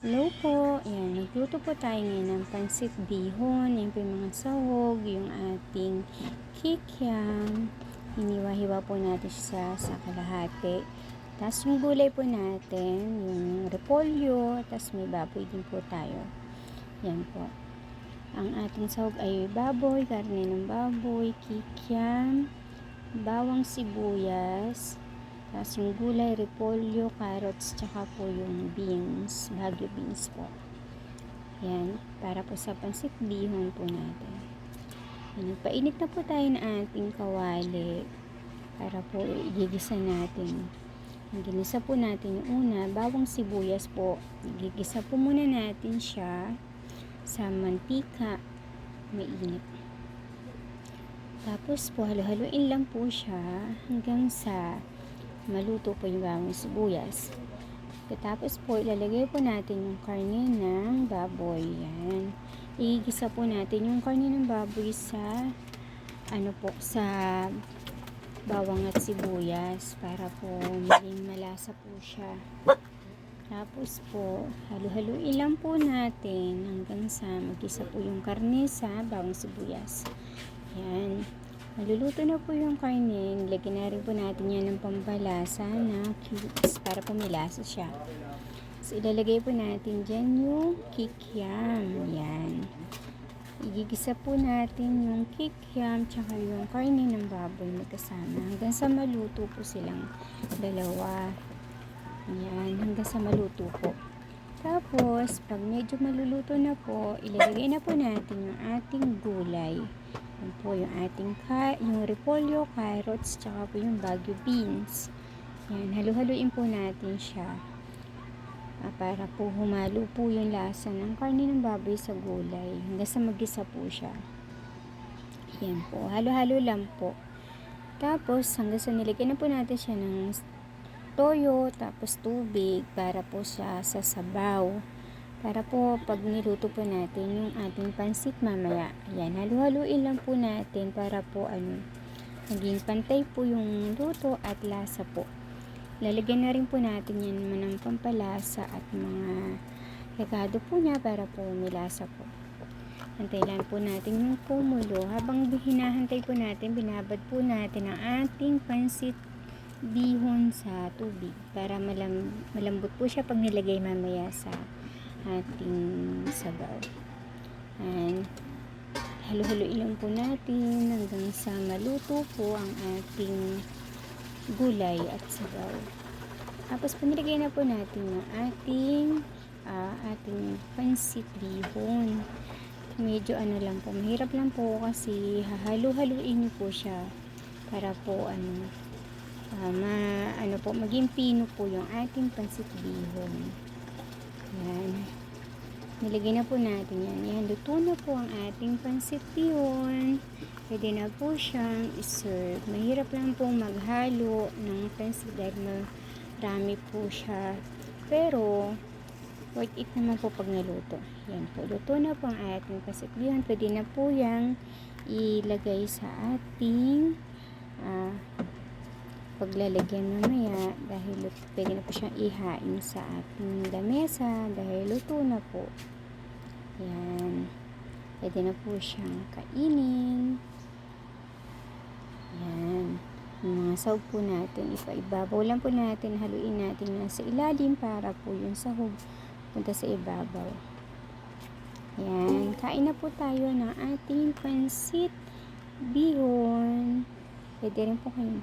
Hello po, ayan, nagluto po tayo ngayon ng pansit bihon, yan po yung mga sahog, yung ating kikiam, hiniwa-hiwa po natin siya sa kalahati. Tapos yung gulay po natin, yung repolyo, tapos may baboy din po tayo. Yan po. Ang ating sahog ay baboy, karne ng baboy, kikiam, bawang sibuyas, tapos yung gulay, repolyo, carrots, tsaka po yung beans, Baguio beans po. Yan, para po sa pansit bihon po natin. Yan, nagpainit na po tayo ng ating kawali para po igigisa natin. Ang ginisa po natin yung una, bawang sibuyas po. Igigisa po muna natin siya sa mantika, mainit. Tapos po, halo-haluin lang po siya hanggang sa maluto po yung bawang sibuyas. Tapos po, ilalagay po natin yung karne ng baboy. Yan. Igigisa po natin yung karne ng baboy sa sa bawang at sibuyas para po maging malasa po siya. Tapos po, halo-haluin lang po natin hanggang sa magisa po yung karne sa bawang sibuyas. Yan. Maluluto na po yung karne. Nilagyan na rin po natin yan ng pampalasa na cubes para pumilasa siya. So, ilalagay po natin dyan yung kikiam. Yan. Igigisa po natin yung kikiam tsaka yung karne ng baboy magkasama hanggang sa maluto po silang dalawa. Yan. Hanggang sa maluto po. Tapos, pag medyo maluluto na po, ilalagay na po natin yung ating gulay. Yan po yung ating yung repolyo, carrots, tsaka po yung Baguio beans. Yan, halu-haluin po natin siya. Para po humalo po yung lasa ng karne ng baboy sa gulay. Hanggang sa magisa po siya. Yan po, halo-halo lang po. Tapos, hanggang sa nilagyan na po natin siya ng toyo, tapos tubig para po siya sa sabaw. Para po pag niluto po natin yung ating pansit mamaya. Ayan, halu-haluin lang po natin para po maging pantay po yung luto at lasa po. Lalagyan na rin po natin yan naman ng pampalasa at mga rekado po niya para po milasa po. Hantay lang po natin yung kumulo. Habang hinahantay po natin, binabad po natin ang ating pansit bihon sa tubig para malambot po siya pag nilagay mamaya sa ating sabaw. And halo-haloin lang po natin hanggang sa maluto po ang ating gulay at sabaw. Tapos panilagay na po natin yung ating pansit bihon. Medyo lang po, mahirap lang po kasi hahalo-haluin niyo po siya para po maging pino po yung ating pansit bihon. Yan. Nilagay na po natin yan. Yan, luto na po ang ating pansit bihon. Pwede na po siyang iserve. Mahirap lang po maghalo ng pansit dahil marami po siya. Pero, worth it naman po pag naluto. Yan po. Luto na po ang ating pansit bihon. Pwede na po yang ilagay sa ating paglalagyan mamaya dahil pwede na po siyang ihain sa ating lamesa dahil luto na po. Yan. Pwede na po siyang kainin. Yan. Yung mga sahog po natin, ibabaw lang po natin, haluin natin na sa ilalim para po yung sahog punta sa ibabaw. Yan. Kain na po tayo ng ating pansit bihon. Pwede rin po kayo